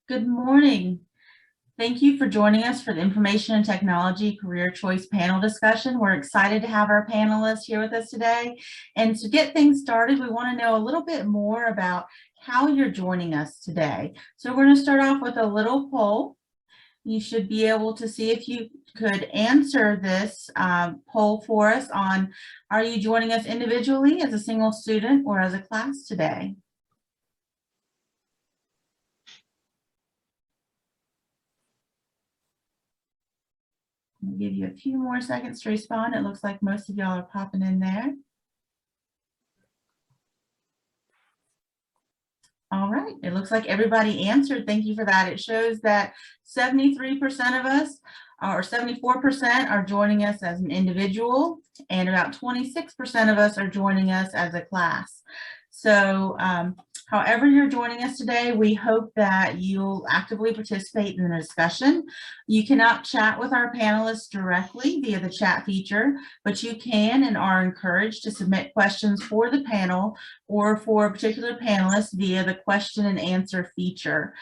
Good morning. Thank you for joining us for the Information and Technology Career Choice panel discussion. We're excited to have our panelists here with us today. And to get things started, we want to know a little bit more about how you're joining us today. So we're going to start off with a little poll. You should be able to see if you could answer this poll for us on, are you joining us individually as a single student or as a class today? I'll give you a few more seconds to respond. It looks like most of y'all are popping in there. All right, it looks like everybody answered. Thank you for that. It shows that 73% of us, or 74% are joining us as an individual, and about 26% of us are joining us as a class. So however you're joining us today, we hope that you'll actively participate in the discussion. You cannot chat with our panelists directly via the chat feature, but you can and are encouraged to submit questions for the panel or for a particular panelist via the question and answer feature.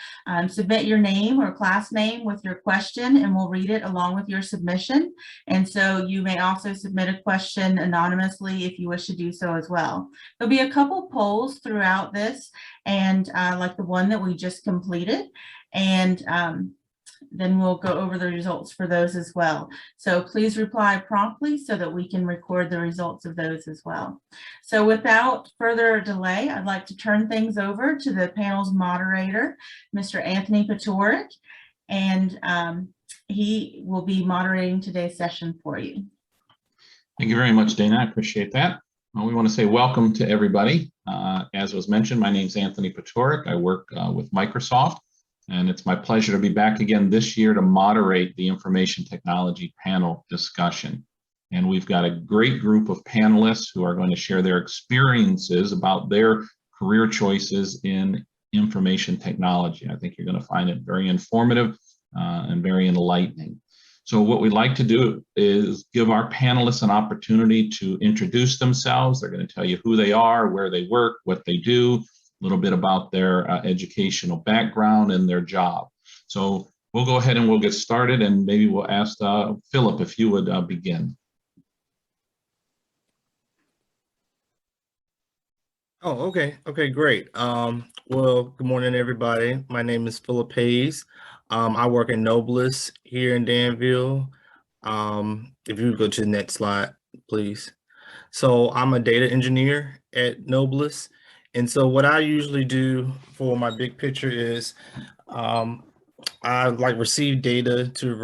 Submit your name or class name with your question and we'll read it along with your submission. And so you may also submit a question anonymously if you wish to do so as well. There'll be a couple polls throughout this, and like the one that we just completed, and then we'll go over the results for those as well. So please reply promptly so that we can record the results of those as well. So without further delay, I'd like to turn things over to the panel's moderator, Mr. Anthony Putorek, and he will be moderating today's session for you. Thank you very much, Dana. I appreciate that. We want to say welcome to everybody. As was mentioned, my name is Anthony Putorek. I work with Microsoft, and it's my pleasure to be back again this year to moderate the information technology panel discussion. And we've got a great group of panelists who are going to share their experiences about their career choices in information technology. I think you're going to find it very informative and very enlightening. So what we'd like to do is give our panelists an opportunity to introduce themselves. They're going to tell you who they are, where they work, what they do, a little bit about their educational background and their job. So we'll go ahead and we'll get started, and maybe we'll ask Phillip if you would begin. Oh, okay, great. Well, good morning, everybody. My name is Phillip Hayes. I work at Noblis here in Danville. If you go to the next slide, please. So I'm a data engineer at Noblis. And so what I usually do for my big picture is I receive data to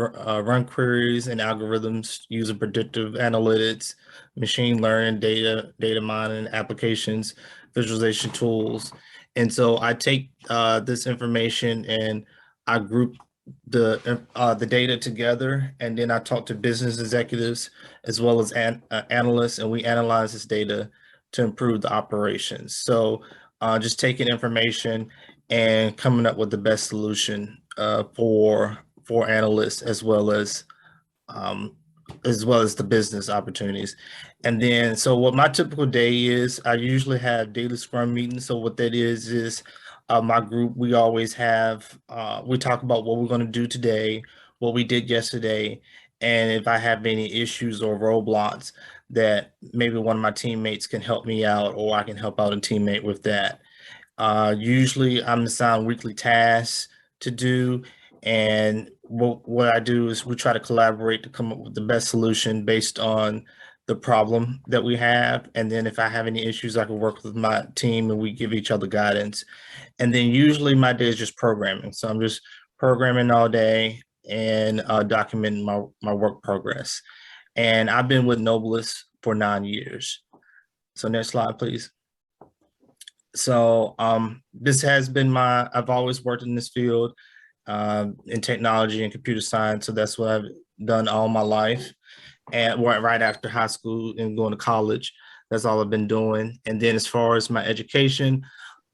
run queries and algorithms using predictive analytics, machine learning, data mining applications, visualization tools. And so I take this information and I group the data together, and then I talk to business executives as well as analysts, and we analyze this data to improve the operations. So just taking information and coming up with the best solution for analysts as well as the business opportunities. And then, so what my typical day is, I usually have daily scrum meetings. So what that is my group, we always have, we talk about what we're going to do today, what we did yesterday, and if I have any issues or roadblocks that maybe one of my teammates can help me out, or I can help out a teammate with that. Usually I'm assigned weekly tasks to do, and what I do is we try to collaborate to come up with the best solution based on the problem that we have. And then if I have any issues, I can work with my team and we give each other guidance. And then usually my day is just programming. So I'm just programming all day and documenting my work progress. And I've been with Noblis for 9 years. So next slide, please. So this has been I've always worked in this field in technology and computer science. So that's what I've done all my life. And right after high school and going to college, that's all I've been doing. And then as far as my education,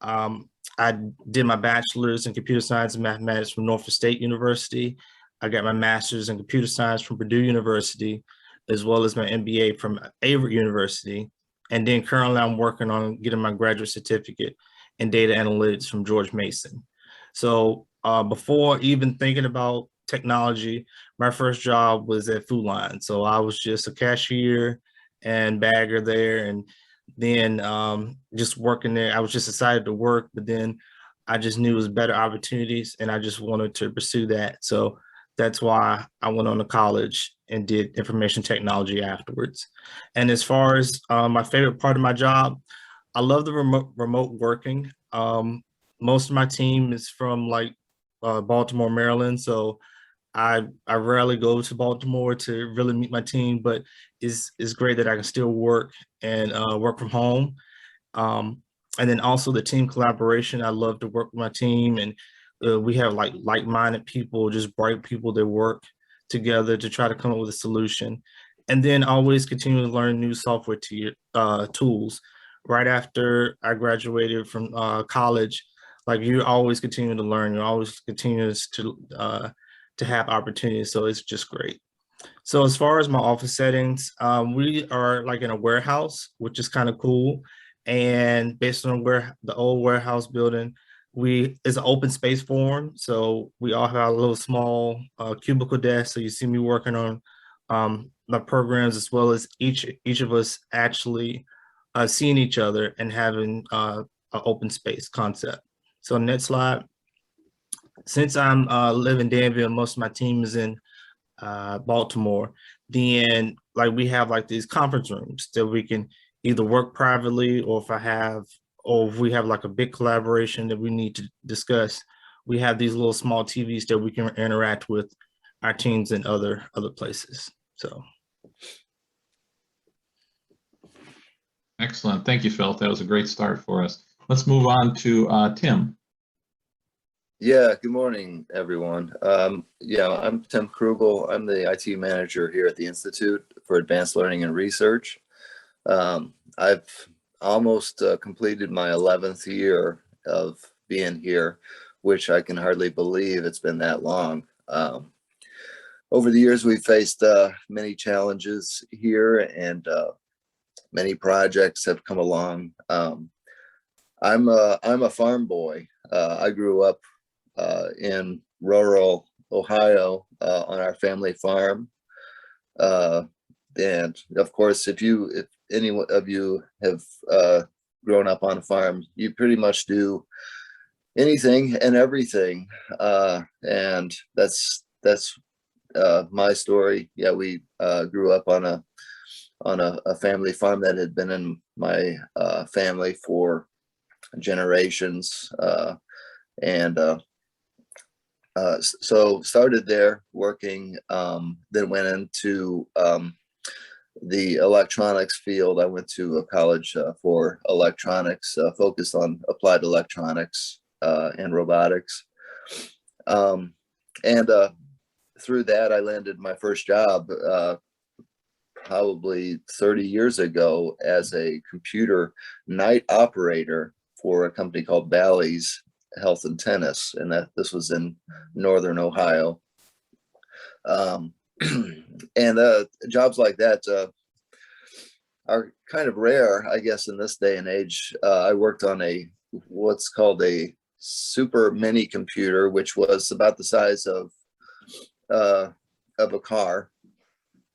I did my bachelor's in computer science and mathematics from Norfolk State University. I got my master's in computer science from Purdue University, as well as my MBA from Avery University. And then currently I'm working on getting my graduate certificate in data analytics from George Mason. So Before even thinking about technology, my first job was at Food Line. So I was just a cashier and bagger there. And then just working there, I was just excited to work, but then I just knew it was better opportunities and I just wanted to pursue that. So that's why I went on to college and did information technology afterwards. And as far as my favorite part of my job, I love the remote working. Most of my team is from like Baltimore, Maryland. So I rarely go to Baltimore to really meet my team, but it's great that I can still work and work from home. And then also the team collaboration. I love to work with my team, and we have like-minded people, just bright people that work together to try to come up with a solution. And then always continue to learn new software tools. Right after I graduated from college, like you always continue to learn, you always continue to have opportunities. So it's just great. So as far as my office settings, we are like in a warehouse, which is kind of cool. And based on where the old warehouse building, it's an open space forum. So we all have a little small cubicle desk. So you see me working on the programs, as well as each of us actually seeing each other and having an open space concept. So next slide. Since I'm live in Danville, most of my team is in Baltimore. Then like we have like these conference rooms that we can either work privately, or if we have like a big collaboration that we need to discuss, we have these little small TVs that we can interact with our teams in other places. So. Excellent. Thank you, Phil. That was a great start for us. Let's move on to Tim. Yeah, good morning, everyone. Yeah, I'm Tim Kruggel. I'm the IT manager here at the Institute for Advanced Learning and Research. I've almost completed my 11th year of being here, which I can hardly believe it's been that long. Over the years, we've faced many challenges here, and many projects have come along. I'm a farm boy. I grew up in rural Ohio on our family farm. And of course, if any of you have grown up on a farm, you pretty much do anything and everything. And that's my story. Yeah, we grew up on a family farm that had been in my family for generations. So started there working, then went into the electronics field. I went to a college for electronics, focused on applied electronics and robotics. And through that, I landed my first job probably 30 years ago as a computer night operator for a company called Bally's Health and Tennis, and this was in northern Ohio. And jobs like that are kind of rare, I guess, in this day and age. I worked on what's called a super mini computer, which was about the size of a car.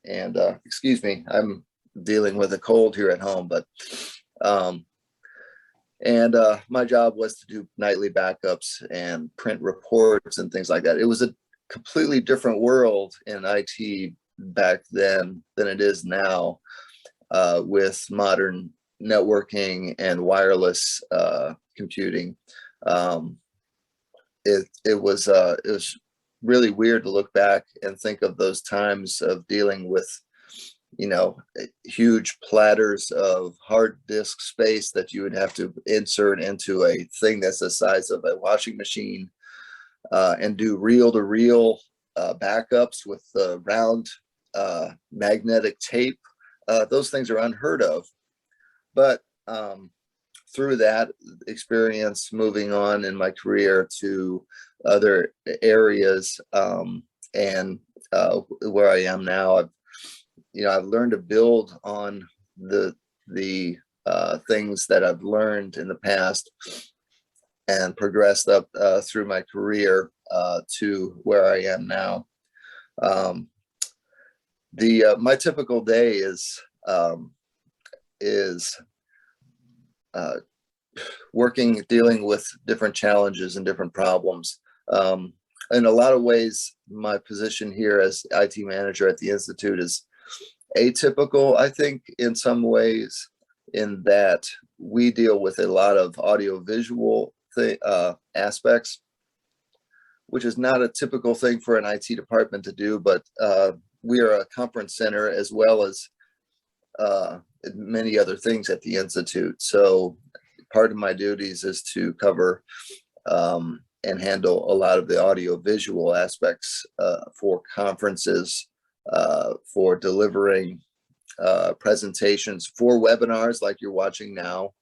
And excuse me, I'm dealing with a cold here at home, but my job was to do nightly backups and print reports and things like that. It was a completely different world in IT back then than it is now, with modern networking and wireless computing. It was really weird to look back and think of those times of dealing with, huge platters of hard disk space that you would have to insert into a thing that's the size of a washing machine, and do reel-to-reel backups with round magnetic tape. Those things are unheard of. But through that experience, moving on in my career to other areas, and where I am now, I've learned to build on the things that I've learned in the past. and progressed up through my career to where I am now. My typical day is working, dealing with different challenges and different problems. In a lot of ways, my position here as IT manager at the Institute is atypical, I think, in some ways, in that we deal with a lot of audio-visual aspects, which is not a typical thing for an IT department to do, but we are a conference center as well as many other things at the Institute. So part of my duties is to cover and handle a lot of the audio-visual aspects for conferences, for delivering presentations, for webinars like you're watching now.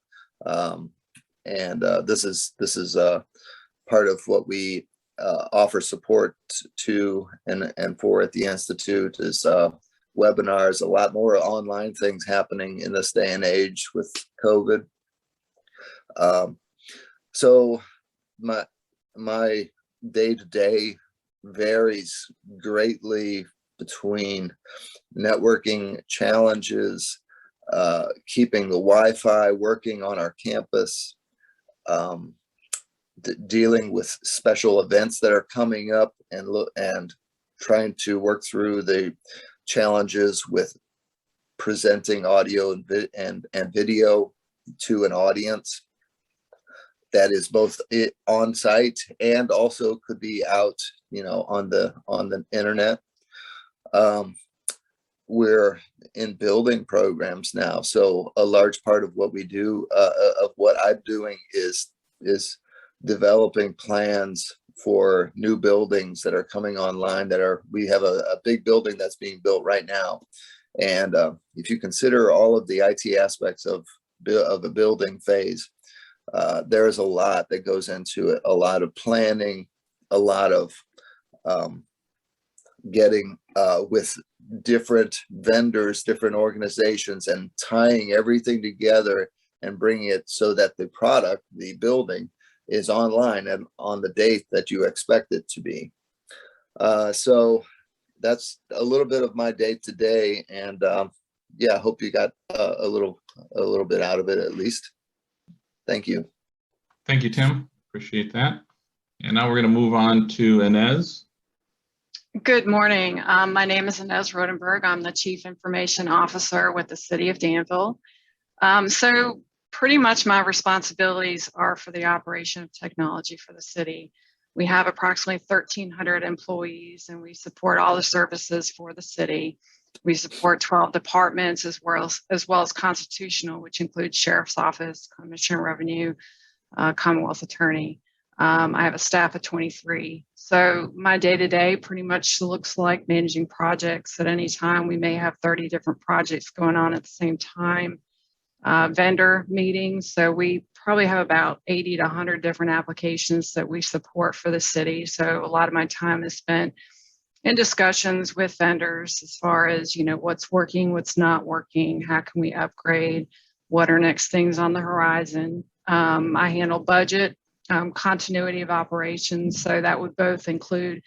This is part of what we offer support to and for at the Institute is webinars, a lot more online things happening in this day and age with COVID. So my day-to-day varies greatly between networking challenges, keeping the Wi-Fi working on our campus, dealing with special events that are coming up, and trying to work through the challenges with presenting audio and video to an audience that is both on site and also could be out, on the internet. We're in building programs now, so a large part of what we do, of what I'm doing, is developing plans for new buildings that are coming online. We have a big building that's being built right now, and if you consider all of the IT aspects of a building phase, there is a lot that goes into it, a lot of planning, a lot of getting with different vendors, different organizations, and tying everything together and bringing it so that the product, the building, is online and on the date that you expect it to be. So that's a little bit of my day to day, and yeah, I hope you got a little bit out of it at least. Thank you. Thank you, Tim. Appreciate that. And now we're going to move on to Inez. Good morning. My name is Inez Rodenburg. I'm the Chief Information Officer with the City of Danville. So pretty much my responsibilities are for the operation of technology for the city. We have approximately 1,300 employees, and we support all the services for the city. We support 12 departments as well as constitutional, which includes Sheriff's Office, Commissioner of Revenue, Commonwealth Attorney. I have a staff of 23. So my day-to-day pretty much looks like managing projects. At any time, we may have 30 different projects going on at the same time. Vendor meetings. So we probably have about 80 to 100 different applications that we support for the city. So a lot of my time is spent in discussions with vendors as far as, what's working, what's not working, how can we upgrade, what are next things on the horizon. I handle budget, continuity of operations. So that would both include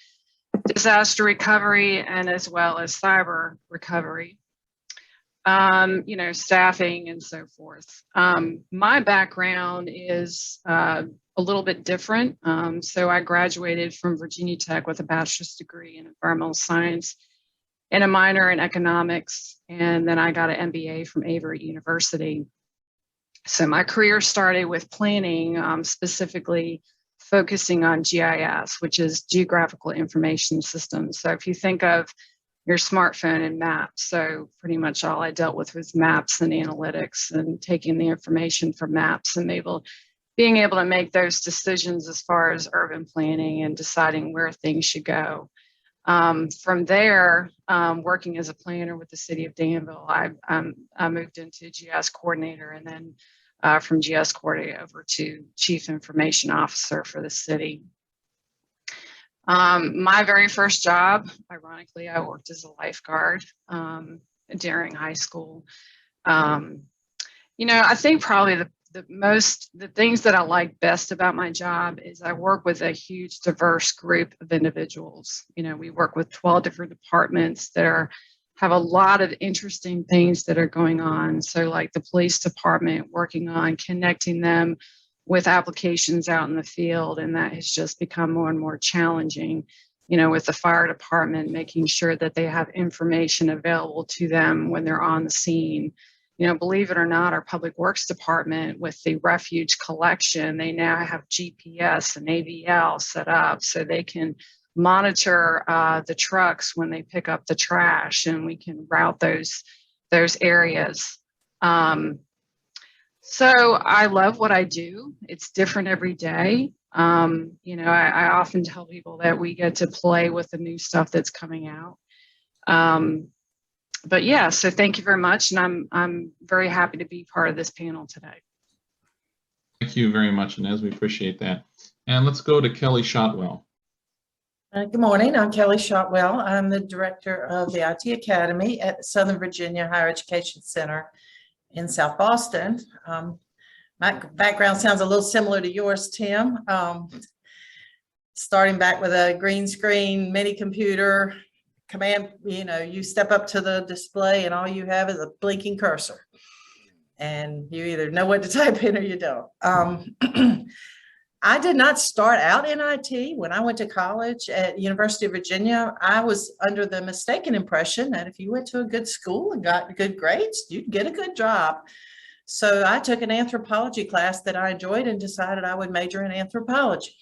disaster recovery and as well as cyber recovery. Staffing and so forth. My background is a little bit different. So I graduated from Virginia Tech with a bachelor's degree in environmental science and a minor in economics. And then I got an MBA from Avery University. So my career started with planning, specifically focusing on GIS, which is Geographical Information Systems. So if you think of your smartphone and maps. So pretty much all I dealt with was maps and analytics and taking the information from maps and being able to make those decisions as far as urban planning and deciding where things should go. From there, working as a planner with the City of Danville, I moved into GIS coordinator, and then from GIS coordinator over to Chief Information Officer for the city. My very first job, ironically, I worked as a lifeguard during high school. I think probably the things that I like best about my job is I work with a huge diverse group of individuals. You know, we work with 12 different departments that have a lot of interesting things that are going on. So like the police department, working on connecting them with applications out in the field, and that has just become more and more challenging. You know, with the fire department, making sure that they have information available to them when they're on the scene. You know, believe it or not, our public works department with the refuge collection, they now have GPS and AVL set up so they can monitor the trucks when they pick up the trash, and we can route those areas. So I love what I do. It's different every day. You know, I often tell people that we get to play with the new stuff that's coming out. But yeah, so thank you very much. And I'm very happy to be part of this panel today. Thank you very much, Inez. We appreciate that. And let's go to Kelly Shotwell. Good morning. I'm Kelly Shotwell. I'm the director of the IT Academy at the Southern Virginia Higher Education Center in South Boston. My background sounds a little similar to yours, Tim. Starting back with a green screen, mini computer, command, you know, you step up to the display and all you have is a blinking cursor. And you either know what to type in or you don't. I did not start out in IT. When I went to college at University of Virginia, I was under the mistaken impression that if you went to a good school and got good grades, you'd get a good job. So I took an anthropology class that I enjoyed and decided I would major in anthropology,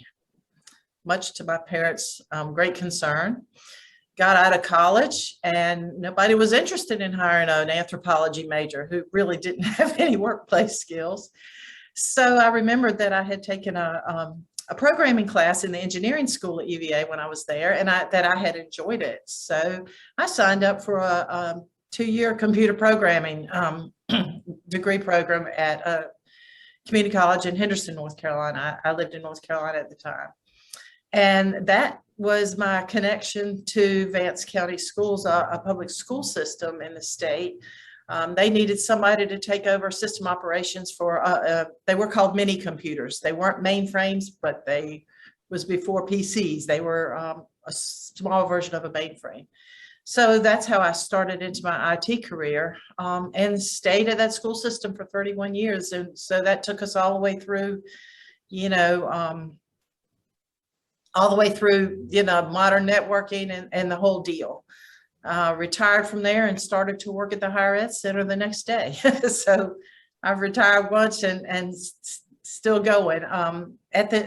much to my parents' great concern. Got out of college and nobody was interested in hiring an anthropology major who really didn't have any workplace skills. So I remembered that I had taken a programming class in the engineering school at UVA when I was there, and that I had enjoyed it. So I signed up for a 2-year computer programming degree program at community college in Henderson, North Carolina. I lived in North Carolina at the time. And that was my connection to Vance County Schools, a public school system in the state. They needed somebody to take over system operations for, they were called mini computers. They weren't mainframes, but they was before PCs. They were a small version of a mainframe. So that's how I started into my IT career and stayed at that school system for 31 years. And so that took us all the way through, you know, modern networking and the whole deal. Retired from there and started to work at the Higher Ed Center the next day. So I've retired once and still going.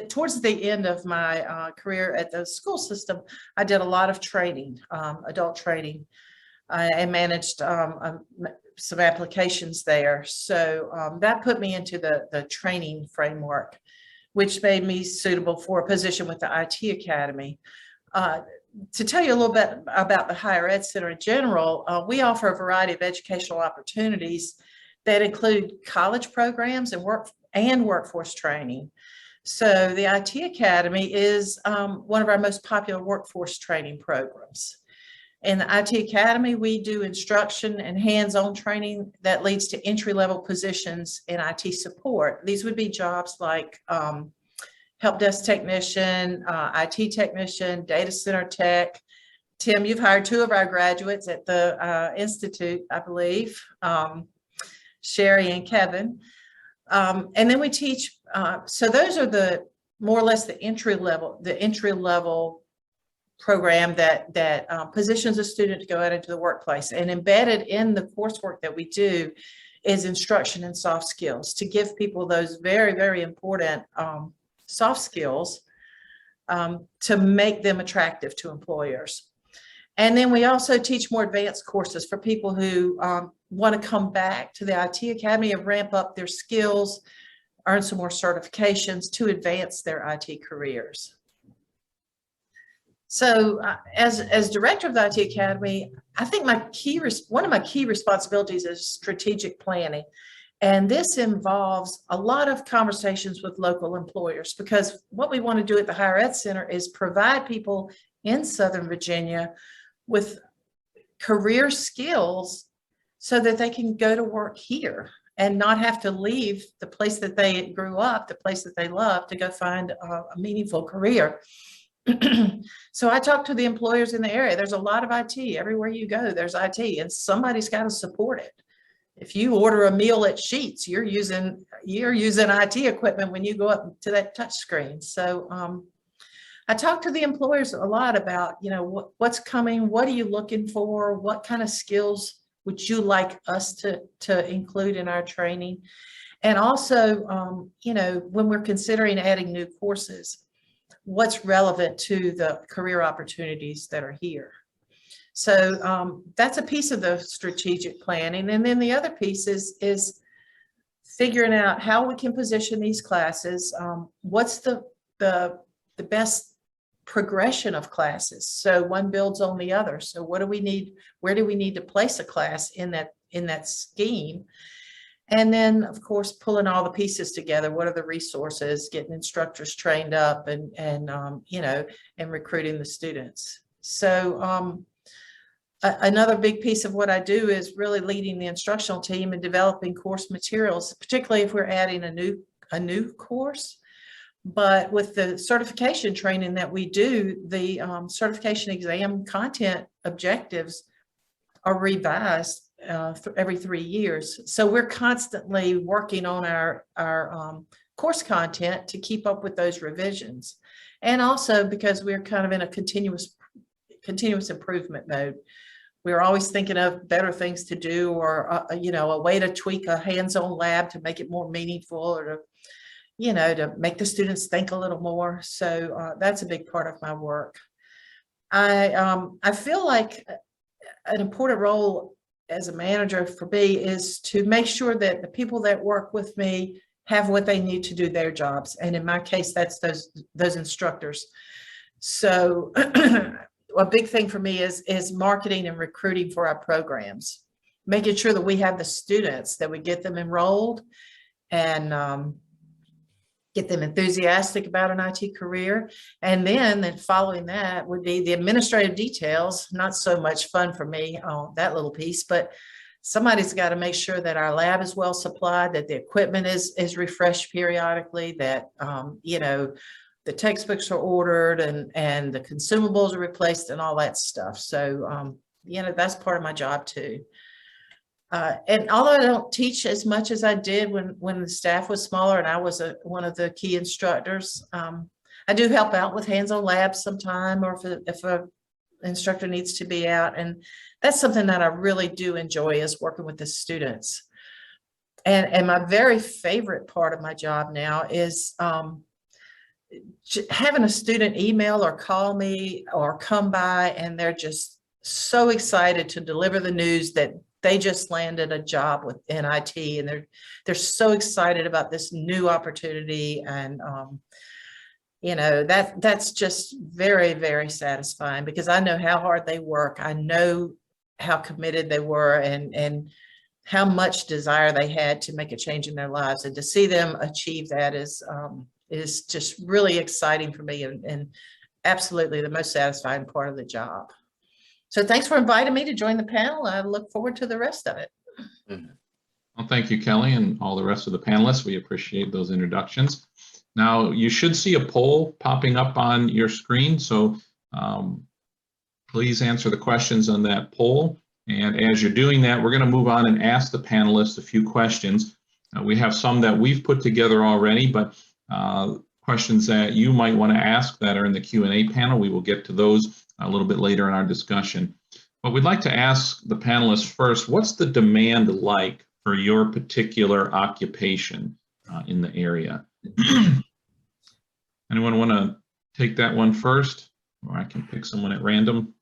Towards the end of my career at the school system, I did a lot of training, adult training, and managed some applications there. So that put me into the training framework, which made me suitable for a position with the IT Academy. To tell you a little bit about the Higher Ed Center in general, we offer a variety of educational opportunities that include college programs and workforce training. So the IT Academy is one of our most popular workforce training programs. In the IT Academy, we do instruction and hands-on training that leads to entry-level positions in IT support. These would be jobs like help desk technician, IT technician, data center tech. Tim, you've hired 2 of our graduates at the Institute, I believe, Sherry and Kevin. And then we teach, so those are the more or less the entry level program that positions a student to go out into the workplace. And embedded in the coursework that we do is instruction and soft skills to give people those very, very important soft skills to make them attractive to employers. And then we also teach more advanced courses for people who want to come back to the IT Academy and ramp up their skills, earn some more certifications to advance their IT careers. So as director of the IT Academy, I think one of my key responsibilities is strategic planning. And this involves a lot of conversations with local employers, because what we want to do at the Higher Ed Center is provide people in Southern Virginia with career skills so that they can go to work here and not have to leave the place that they grew up, the place that they love, to go find a meaningful career. So I talk to the employers in the area. There's a lot of IT. Everywhere you go, there's IT, and somebody's got to support it. If you order a meal at Sheetz, you're using IT equipment when you go up to that touch screen. So I talk to the employers a lot about, you know, what's coming, what are you looking for, what kind of skills would you like us to include in our training? And also, you know, when we're considering adding new courses, what's relevant to the career opportunities that are here. So that's a piece of the strategic planning. And then the other piece is figuring out how we can position these classes. What's the best progression of classes? So one builds on the other. So what do we need? Where do we need to place a class in that scheme? And then, of course, pulling all the pieces together. What are the resources? Getting instructors trained up, and you know, and recruiting the students. So another big piece of what I do is really leading the instructional team and developing course materials, particularly if we're adding a new course. But with the certification training that we do, the certification exam content objectives are revised every 3 years. So we're constantly working on our course content to keep up with those revisions. And also because we're kind of in a continuous improvement mode. We're always thinking of better things to do, or you know, a way to tweak a hands-on lab to make it more meaningful, or to, you know, to make the students think a little more. So that's a big part of my work. I feel like an important role as a manager for me is to make sure that the people that work with me have what they need to do their jobs. And in my case, that's those instructors. So a big thing for me is marketing and recruiting for our programs, making sure that we have the students, that we get them enrolled and get them enthusiastic about an IT career. And then following that would be the administrative details. Not so much fun for me on that little piece, but somebody's got to make sure that our lab is well supplied, that the equipment is refreshed periodically, that you know, the textbooks are ordered and the consumables are replaced and all that stuff. So you know, that's part of my job too. And although I don't teach as much as I did when the staff was smaller and I was one of the key instructors, I do help out with hands-on labs sometime, or if an instructor needs to be out. And that's something that I really do enjoy, is working with the students. And my very favorite part of my job now is having a student email or call me or come by, and they're just so excited to deliver the news that they just landed a job within IT, and they're so excited about this new opportunity. And you know, that's just very, very satisfying, because I know how hard they work. I know how committed they were, and how much desire they had to make a change in their lives, and to see them achieve that is just really exciting for me, and absolutely the most satisfying part of the job. So thanks for inviting me to join the panel. I look forward to the rest of it. Well, thank you, Kelly, and all the rest of the panelists. We appreciate those introductions. Now, you should see a poll popping up on your screen, so please answer the questions on that poll. And as you're doing that, we're going to move on and ask the panelists a few questions. We have some that we've put together already, but questions that you might want to ask that are in the Q&A panel, we will get to those a little bit later in our discussion. But we'd like to ask the panelists first, what's the demand like for your particular occupation in the area? Anyone want to take that one first? Or I can pick someone at random.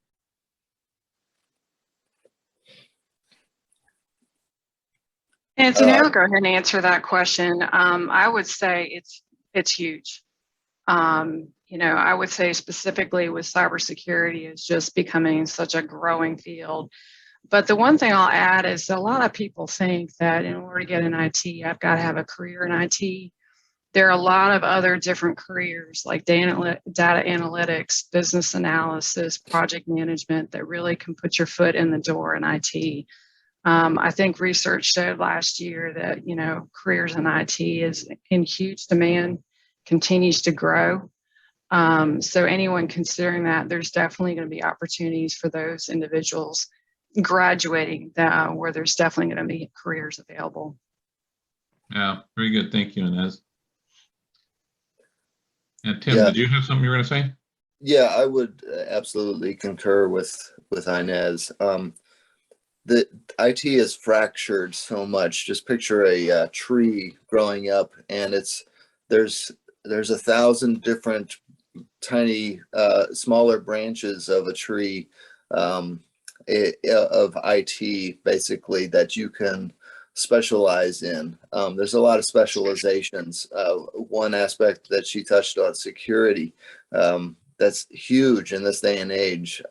Anthony, I'll go ahead and answer that question. I would say it's huge. You know, I would say specifically with cybersecurity, is just becoming such a growing field. But the one thing I'll add is a lot of people think that in order to get an IT, I've got to have a career in IT. There are a lot of other different careers like data analytics, business analysis, project management that really can put your foot in the door in IT. I think research showed last year that, you know, careers in IT is in huge demand, continues to grow. So anyone considering that, there's definitely going to be opportunities for those individuals graduating where there's definitely going to be careers available. Yeah, very good. Thank you, Inez. And Tim, Yeah. did you have something you were going to say? Yeah, I would absolutely concur with Inez. The IT is fractured so much. Just picture a tree growing up, and there's 1,000 different tiny smaller branches of a tree of IT, basically, that you can specialize in. There's a lot of specializations. One aspect that she touched on, security, that's huge in this day and age.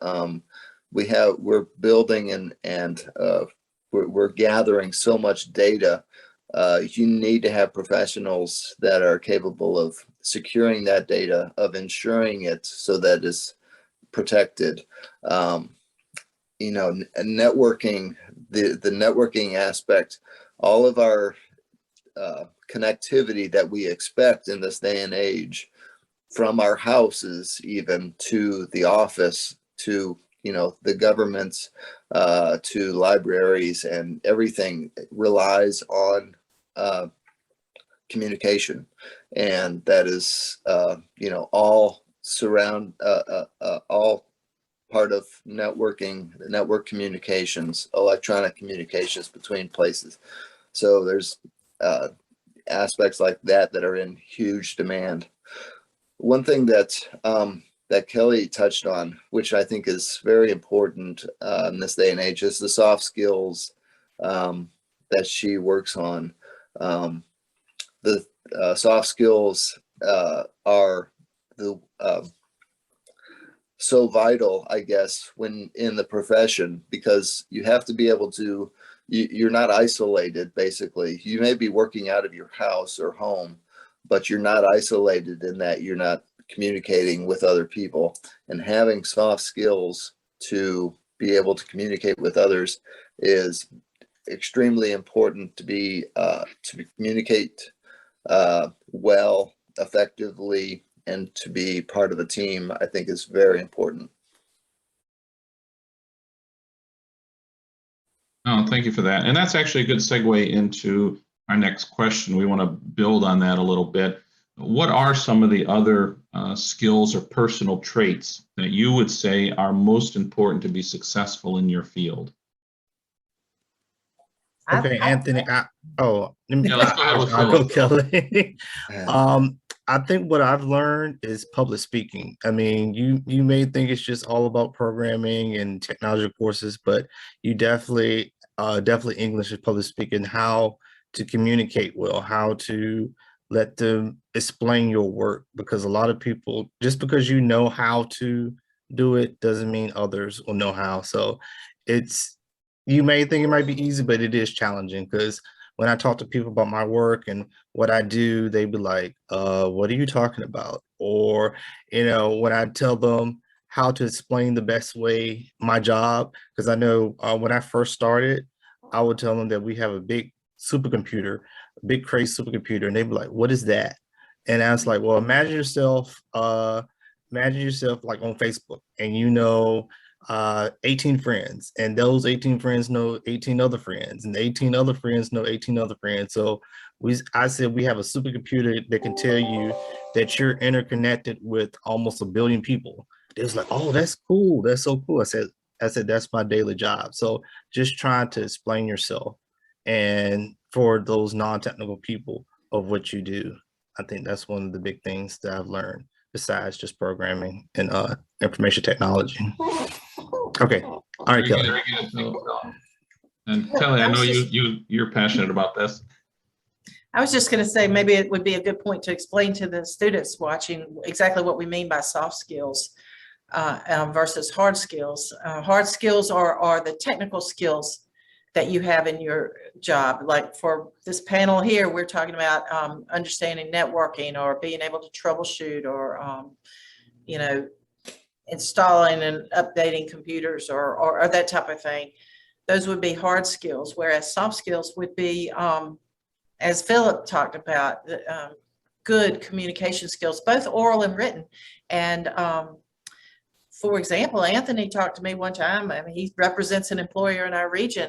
We're building and we're gathering so much data. You need to have professionals that are capable of securing that data, of ensuring it so that it's protected. You know, networking, the networking aspect, all of our connectivity that we expect in this day and age, from our houses even to the office, to, you know, the governments, to libraries, and everything relies on communication. And that is, you know, all part of networking, network communications, electronic communications between places. So there's aspects like that are in huge demand. One thing that Kelly touched on, which I think is very important in this day and age, is the soft skills that she works on. The soft skills are so vital, I guess, when in the profession, because you have to be able to, you're not isolated, basically. You may be working out of your house or home, but you're not isolated in that you're not communicating with other people. And having soft skills to be able to communicate with others is extremely important. To communicate well, effectively, and to be part of a team, I think, is very important. Oh, thank you for that. And that's actually a good segue into our next question. We want to build on that a little bit. What are some of the other skills or personal traits that you would say are most important to be successful in your field? Okay, Anthony. Yeah, let's go ahead with I'll go, Phillip. Kelly. I think what I've learned is public speaking. I mean, you may think it's just all about programming and technology courses, but you definitely English is public speaking, how to communicate well, how to let them explain your work, because a lot of people, just because you know how to do it doesn't mean others will know how. So you may think it might be easy, but it is challenging, because when I talk to people about my work and what I do, they be like, what are you talking about? Or, you know, when I tell them how to explain the best way my job, because I know when I first started, I would tell them that we have a big supercomputer, a big crazy supercomputer, and they'd be like, what is that? And I was like, well, imagine yourself like on Facebook, and you know 18 friends, and those 18 friends know 18 other friends, and 18 other friends know 18 other friends. So I said we have a supercomputer that can tell you that you're interconnected with almost 1 billion people. It was like, oh, that's cool. That's so cool. I said that's my daily job. So just trying to explain yourself, and for those non-technical people, of what you do. I think that's one of the big things that I've learned, besides just programming and information technology. Okay. All right, Kelly. Very good. And Kelly, I know you're passionate about this. I was just going to say, maybe it would be a good point to explain to the students watching exactly what we mean by soft skills versus hard skills. Hard skills are the technical skills that you have in your job. Like for this panel here, we're talking about understanding networking, or being able to troubleshoot, or you know, installing and updating computers, or that type of thing. those would be hard skills, whereas soft skills would be, as Phillip talked about, good communication skills, both oral and written. And for example, Anthony talked to me one time. I mean, he represents an employer in our region.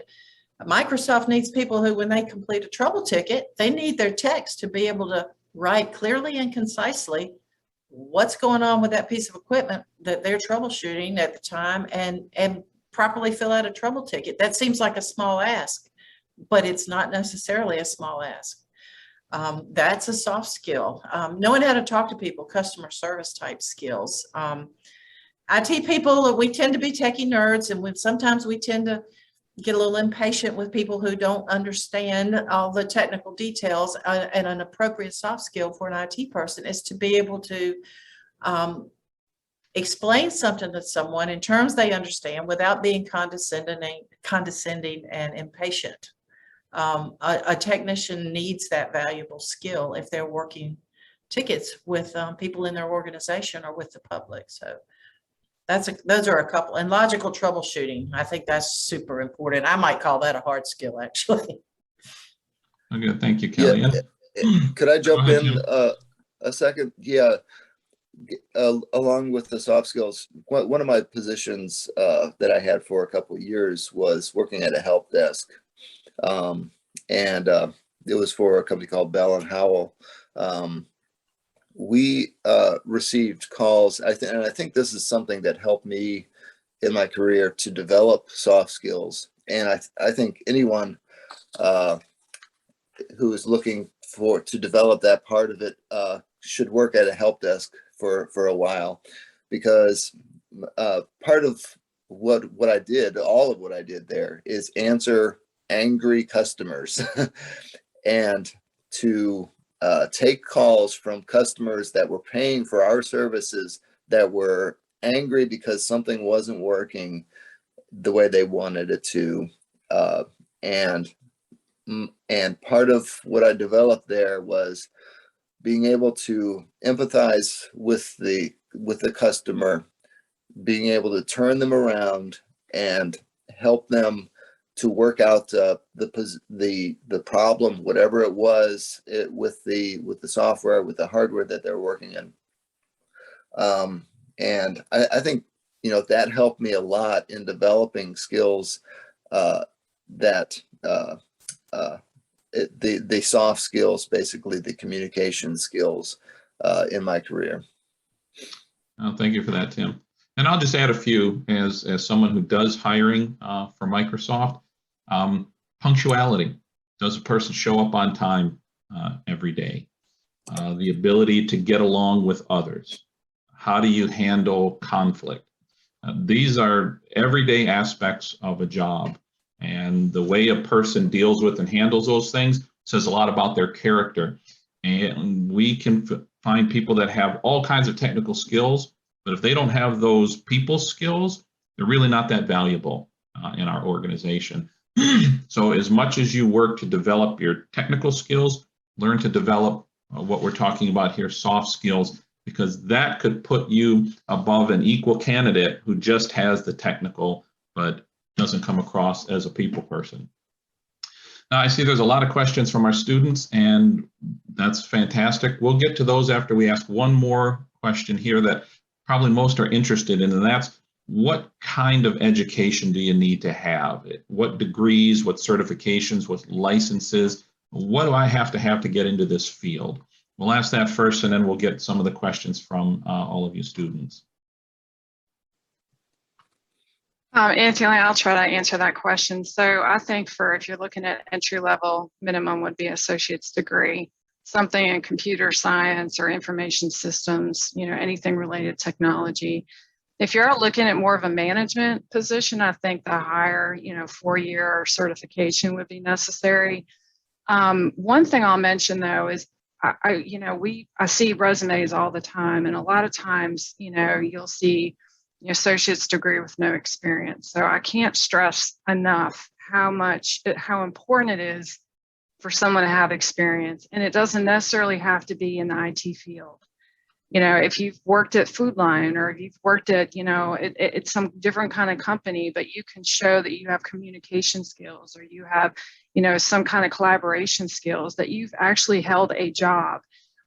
Microsoft needs people who, when they complete a trouble ticket, they need their techs to be able to write clearly and concisely what's going on with that piece of equipment that they're troubleshooting at the time, and properly fill out a trouble ticket. That seems like a small ask, but it's not necessarily a small ask. That's a soft skill. Knowing how to talk to people, customer service type skills. IT people, we tend to be techie nerds, and sometimes we tend to get a little impatient with people who don't understand all the technical details. And an appropriate soft skill for an IT person is to be able to explain something to someone in terms they understand without being condescending and impatient. A technician needs that valuable skill if they're working tickets with people in their organization or with the public. So those are a couple. And logical troubleshooting, I think that's super important. I might call that a hard skill, actually. Okay, thank you, Kelly. Could I jump ahead, in a second? Yeah. Along with the soft skills, one of my positions that I had for a couple of years was working at a help desk. And it was for a company called Bell and Howell. We received calls, and I think this is something that helped me in my career to develop soft skills. And I think anyone who is looking to develop that part of it should work at a help desk for a while, because part of what I did, all of what I did there, is answer angry customers and to take calls from customers that were paying for our services that were angry because something wasn't working the way they wanted it to. And part of what I developed there was being able to empathize with the customer, being able to turn them around and help them to work out the problem, whatever it was, with the software, with the hardware that they're working in. And I think, that helped me a lot in developing skills that the soft skills, basically the communication skills in my career. Oh, thank you for that, Tim. And I'll just add a few as someone who does hiring for Microsoft. Punctuality. Does a person show up on time every day? The ability to get along with others. How do you handle conflict? These are everyday aspects of a job. And the way a person deals with and handles those things says a lot about their character. And we can find people that have all kinds of technical skills, but if they don't have those people skills, they're really not that valuable in our organization. So as much as you work to develop your technical skills, learn to develop what we're talking about here, soft skills, because that could put you above an equal candidate who just has the technical, but doesn't come across as a people person. Now, I see there's a lot of questions from our students, and that's fantastic. We'll get to those after we ask one more question here that probably most are interested in, and that's, what kind of education do you need to have? What degrees, what certifications, what licenses? What do I have to get into this field? We'll ask that first, and then we'll get some of the questions from all of you students. Anthony, I'll try to answer that question. So I think if you're looking at entry level, minimum would be associate's degree, something in computer science or information systems, anything related to technology. If you're looking at more of a management position, I think the higher, 4-year certification would be necessary. One thing I'll mention though is I see resumes all the time, and a lot of times, you'll see associate's degree with no experience. So I can't stress enough how important it is for someone to have experience. And it doesn't necessarily have to be in the IT field. You know, if you've worked at Food Line, or if you've worked at, you know, it's some different kind of company, but you can show that you have communication skills, or you have, you know, some kind of collaboration skills, that you've actually held a job.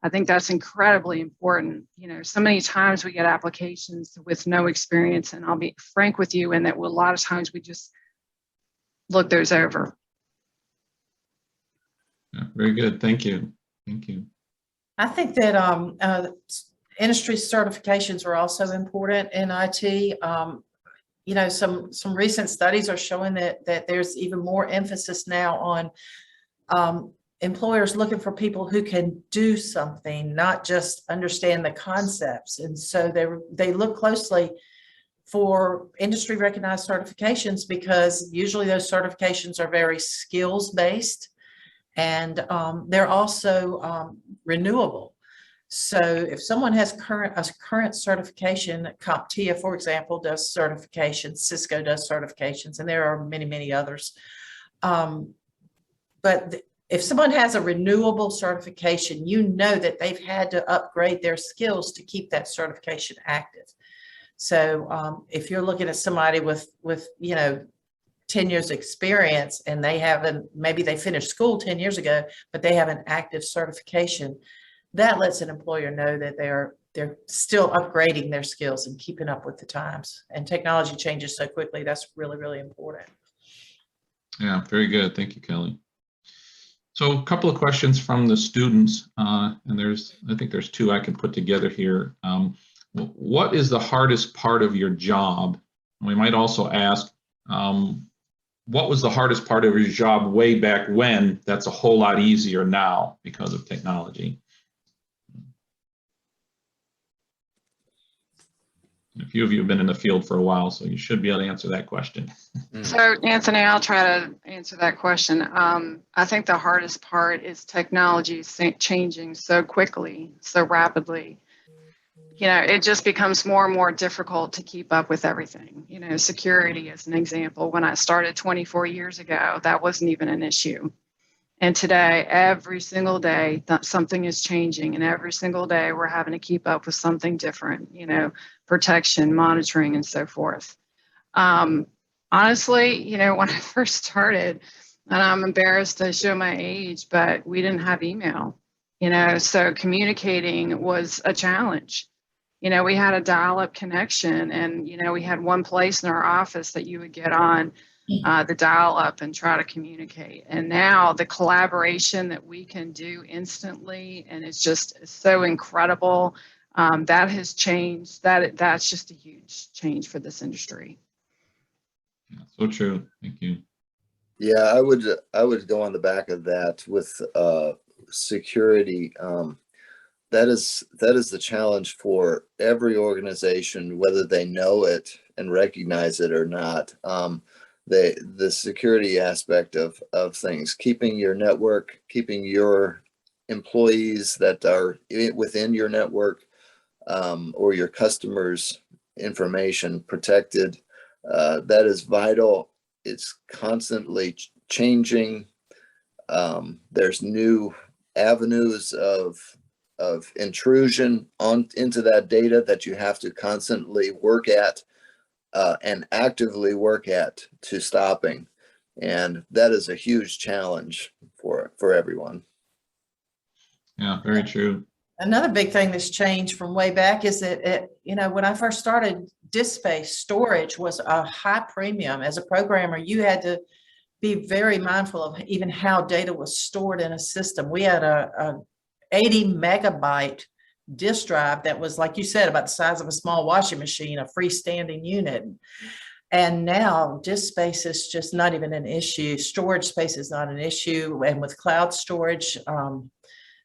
I think that's incredibly important. You know, so many times we get applications with no experience, and I'll be frank with you, and that a lot of times we just look those over. Yeah, very good. Thank you. Thank you. I think that industry certifications are also important in IT. You know, some recent studies are showing that there's even more emphasis now on employers looking for people who can do something, not just understand the concepts. And so they look closely for industry recognized certifications, because usually those certifications are very skills based, and they're also renewable. So if someone has a current certification, CompTIA, for example, does certifications, Cisco does certifications, and there are many, many others. But if someone has a renewable certification, you know that they've had to upgrade their skills to keep that certification active. So if you're looking at somebody with you know, 10 years experience, and they haven't, maybe they finished school 10 years ago, but they have an active certification, that lets an employer know that they're still upgrading their skills and keeping up with the times. And technology changes so quickly. That's really, really important. Yeah, very good. Thank you, Kelly. So a couple of questions from the students, and I think there's two I can put together here. What is the hardest part of your job? And we might also ask, what was the hardest part of your job way back when that's a whole lot easier now because of technology? A few of you have been in the field for a while, so you should be able to answer that question. So Anthony, I'll try to answer that question. I think the hardest part is technology changing so quickly, so rapidly. You know, it just becomes more and more difficult to keep up with everything. You know, security as an example, when I started 24 years ago, that wasn't even an issue. And today, every single day, something is changing, and every single day we're having to keep up with something different, you know, protection, monitoring, and so forth. Honestly, you know, when I first started, and I'm embarrassed to show my age, but we didn't have email, you know, so communicating was a challenge. You know, we had a dial-up connection, and, you know, we had one place in our office that you would get on the dial-up and try to communicate. And now the collaboration that we can do instantly, and it's just so incredible. That has changed. That's just a huge change for this industry. Yeah, so true. Thank you. Yeah, I would go on the back of that with security. That is the challenge for every organization, whether they know it and recognize it or not. The security aspect of things, keeping your network, keeping your employees that are within your network or your customers' information protected, that is vital. It's constantly changing. There's new avenues of intrusion into that data that you have to constantly work at and actively work at to stopping. And that is a huge challenge for everyone. Yeah, very true. Another big thing that's changed from way back is that, you know, when I first started, disk space storage was a high premium. As a programmer, you had to be very mindful of even how data was stored in a system. We had a 80 megabyte disk drive that was, like you said, about the size of a small washing machine, a freestanding unit. And now disk space is just not even an issue. Storage space is not an issue. And with cloud storage,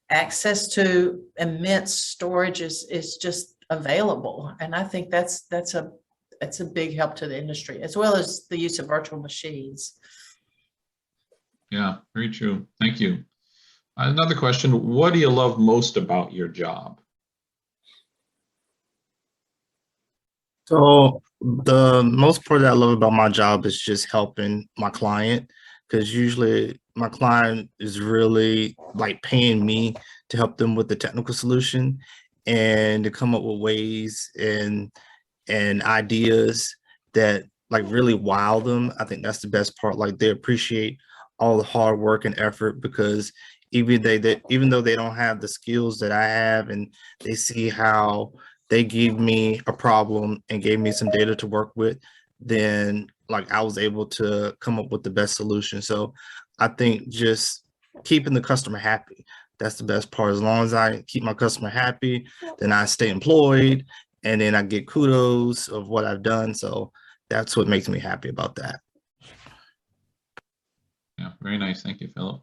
access to immense storage is just available. And I think that's a big help to the industry, as well as the use of virtual machines. Yeah, very true. Thank you. Another question, what do you love most about your job? So the most part that I love about my job is just helping my client, because usually my client is really like paying me to help them with the technical solution. and to come up with ways and ideas that like really wow them. I think that's the best part. Like they appreciate all the hard work and effort, because even though they don't have the skills that I have, and they see how they gave me a problem and gave me some data to work with, then like I was able to come up with the best solution. So I think just keeping the customer happy, that's the best part. As long as I keep my customer happy, then I stay employed, and then I get kudos of what I've done. So that's what makes me happy about that. Yeah, very nice. Thank you, Phillip.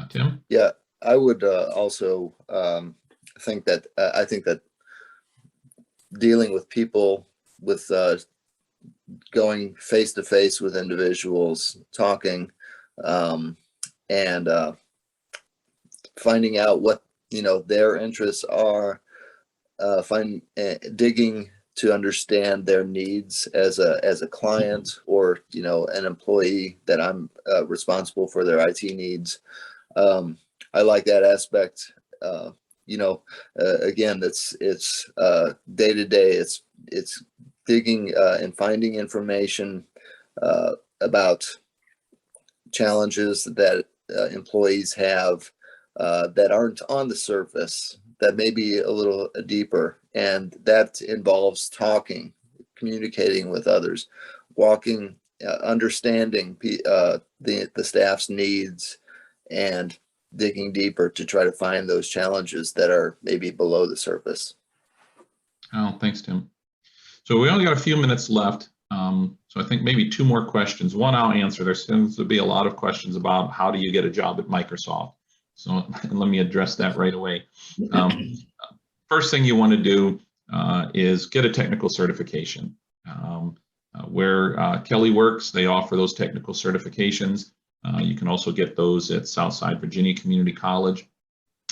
Tim? Yeah, I would also think that I think that dealing with people, with going face to face with individuals, talking, and finding out what their interests are, digging to understand their needs as a client, or an employee that I'm responsible for their IT needs. I like that aspect. Again, it's day to day. It's digging and finding information about challenges that employees have that aren't on the surface, that may be a little deeper, and that involves talking, communicating with others, walking, understanding the staff's needs, and digging deeper to try to find those challenges that are maybe below the surface. Oh, thanks, Tim. So we only got a few minutes left. So I think maybe two more questions. One I'll answer. There seems to be a lot of questions about how do you get a job at Microsoft. So let me address that right away. First thing you want to do is get a technical certification. Where Kelly works, they offer those technical certifications. You can also get those at Southside Virginia Community College.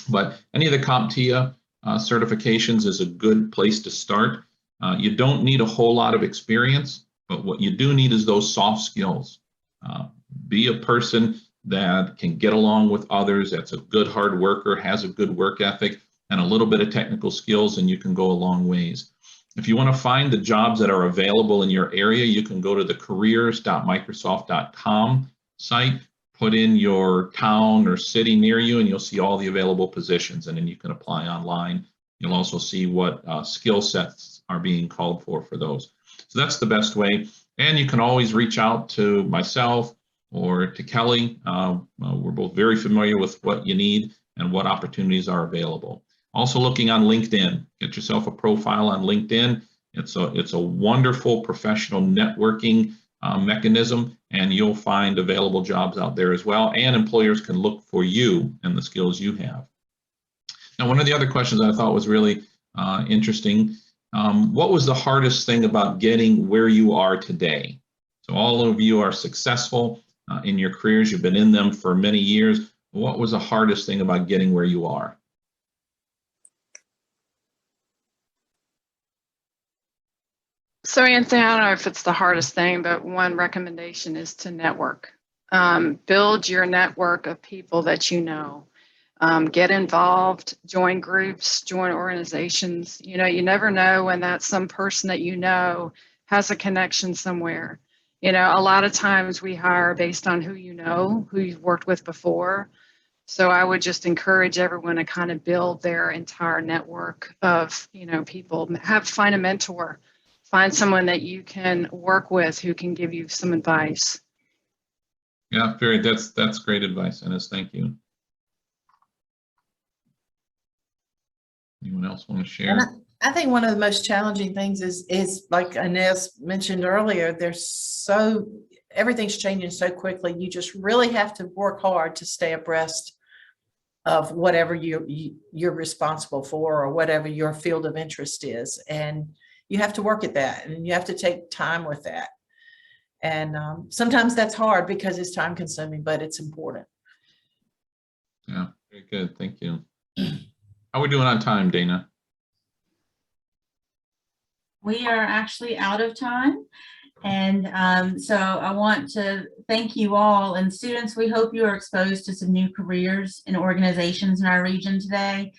But any of the CompTIA certifications is a good place to start. You don't need a whole lot of experience, but what you do need is those soft skills. Be a person that can get along with others, that's a good hard worker, has a good work ethic, and a little bit of technical skills, and you can go a long ways. If you want to find the jobs that are available in your area, you can go to the careers.microsoft.com site, put in your town or city near you, and you'll see all the available positions, and then you can apply online. You'll also see what skill sets are being called for those. So that's the best way. And you can always reach out to myself or to Kelly. We're both very familiar with what you need and what opportunities are available. Also looking on LinkedIn, get yourself a profile on LinkedIn. It's a wonderful professional networking mechanism, and you'll find available jobs out there as well, and employers can look for you and the skills you have. Now, one of the other questions I thought was really interesting, what was the hardest thing about getting where you are today? So all of you are successful in your careers, you've been in them for many years. What was the hardest thing about getting where you are? So Anthony, I don't know if it's the hardest thing, but one recommendation is to network. Build your network of people that you know. Get involved, join groups, join organizations. You never know when that some person that you know has a connection somewhere. A lot of times we hire based on who you know, who you've worked with before. So I would just encourage everyone to kind of build their entire network of, people. Find a mentor. Find someone that you can work with who can give you some advice. Yeah, that's great advice, Inez. Thank you. Anyone else want to share? I think one of the most challenging things is like Inez mentioned earlier, everything's changing so quickly. You just really have to work hard to stay abreast of whatever you're responsible for, or whatever your field of interest is. And you have to work at that, and you have to take time with that. And sometimes that's hard because it's time consuming, but it's important. Yeah, very good. Thank you. How are we doing on time, Dana? We are actually out of time. And so I want to thank you all, and students, we hope you are exposed to some new careers and organizations in our region today.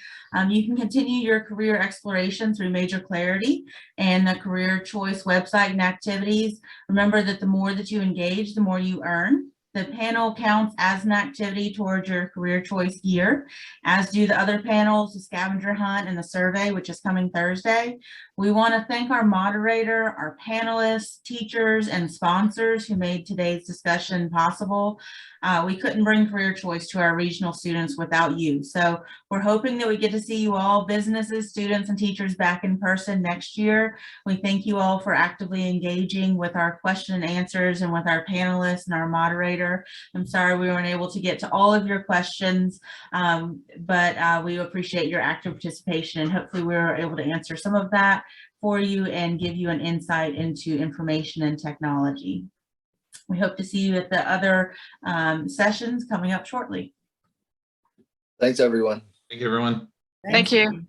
You can continue your career exploration through Major Clarity and the Career Choice website and activities. Remember that the more that you engage, the more you earn. The panel counts as an activity towards your career choice year, as do the other panels, the scavenger hunt and the survey, which is coming Thursday. We want to thank our moderator, our panelists, teachers, and sponsors who made today's discussion possible. We couldn't bring career choice to our regional students without you. So we're hoping that we get to see you all, businesses, students, and teachers, back in person next year. We thank you all for actively engaging with our question and answers and with our panelists and our moderator. I'm sorry we weren't able to get to all of your questions, but we appreciate your active participation, and hopefully we were able to answer some of that for you and give you an insight into information and technology. We hope to see you at the other sessions coming up shortly. Thanks, everyone. Thank you, everyone. Thank you.